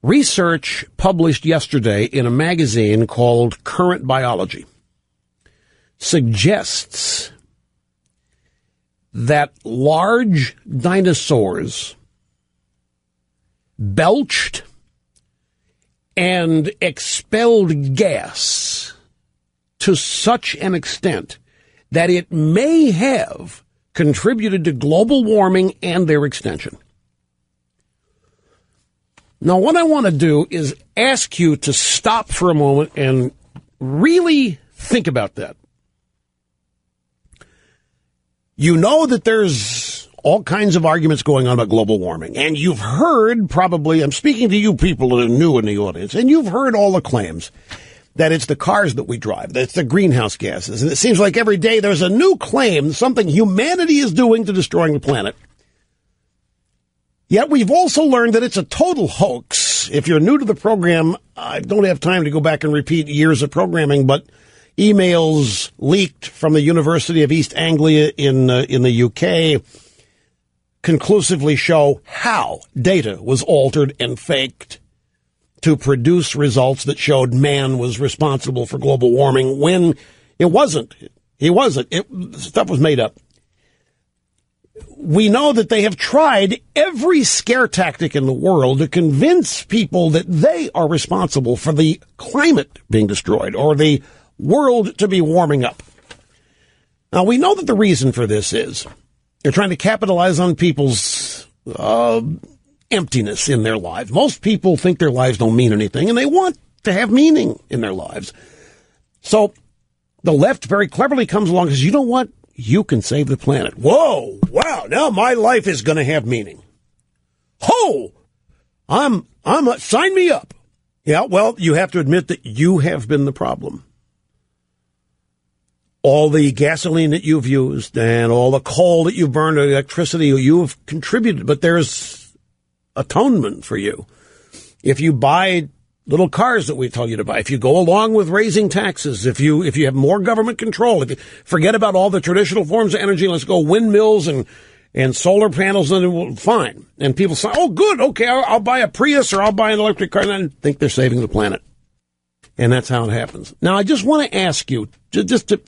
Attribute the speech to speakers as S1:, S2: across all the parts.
S1: Research published yesterday in a magazine called Current Biology suggests that large dinosaurs belched and expelled gas to such an extent that it may have contributed to global warming and their extinction. Now, what I want to do is ask you to stop for a moment and really think about that. You know that there's all kinds of arguments going on about global warming, and you've heard probably, I'm speaking to you people that are new in the audience, and you've heard all the claims that it's the cars that we drive, that it's the greenhouse gases, and it seems like every day there's a new claim, something humanity is doing to destroying the planet. Yet we've also learned that it's a total hoax. If you're new to the program, I don't have time to go back and repeat years of programming, but emails leaked from the University of East Anglia in the UK conclusively show how data was altered and faked to produce results that showed man was responsible for global warming when it wasn't. He wasn't. Stuff was made up. We know that they have tried every scare tactic in the world to convince people that they are responsible for the climate being destroyed or the world to be warming up. Now, we know that the reason for this is they're trying to capitalize on people's emptiness in their lives. Most people think their lives don't mean anything, and they want to have meaning in their lives. So the left very cleverly comes along and says, you know what? You can save the planet. Whoa, wow, now my life is going to have meaning. Ho! Sign me up. Yeah, well, you have to admit that you have been the problem. All the gasoline that you've used and all the coal that you've burned, or the electricity you've contributed, but there's atonement for you. If you buy little cars that we tell you to buy, if you go along with raising taxes, if you have more government control, if you forget about all the traditional forms of energy, let's go windmills and solar panels, and fine. And people say, oh, good, okay, I'll buy a Prius or I'll buy an electric car, and I think they're saving the planet. And that's how it happens. Now, I just want to ask you just to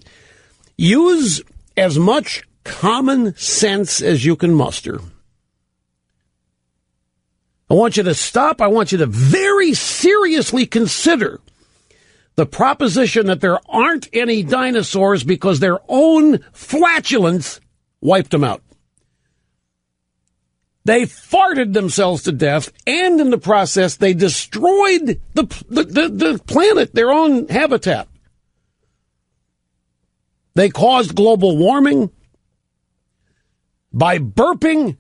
S1: use as much common sense as you can muster. I want you to stop. I want you to very seriously consider the proposition that there aren't any dinosaurs because their own flatulence wiped them out. They farted themselves to death, and in the process, they destroyed the planet, their own habitat. They caused global warming by burping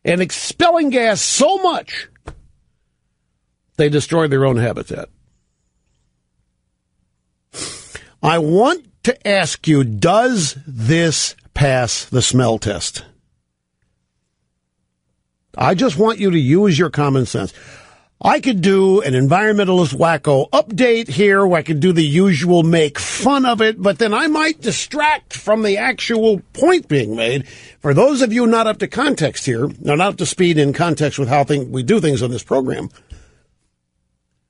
S1: and expelling gas so much, they destroyed their own habitat. I want to ask you, does this pass the smell test? I just want you to use your common sense. I could do an environmentalist wacko update here, where I could do the usual make fun of it, but then I might distract from the actual point being made. For those of you not up to context here, not up to speed in context with how we do things on this program,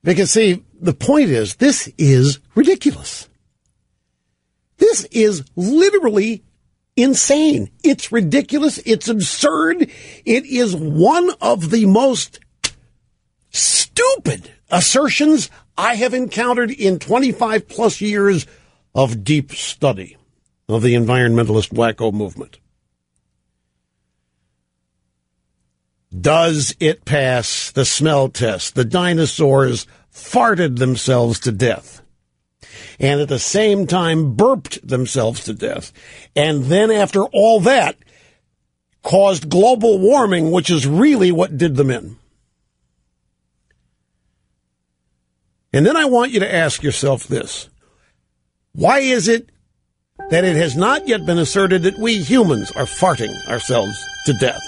S1: because, see, the point is, this is ridiculous. This is literally insane. It's ridiculous. It's absurd. It is one of the most stupid assertions I have encountered in 25 plus years of deep study of the environmentalist wacko movement. Does it pass the smell test? The dinosaurs farted themselves to death, and at the same time burped themselves to death, and then after all that caused global warming, which is really what did them in. And then I want you to ask yourself this. Why is it that it has not yet been asserted that we humans are farting ourselves to death?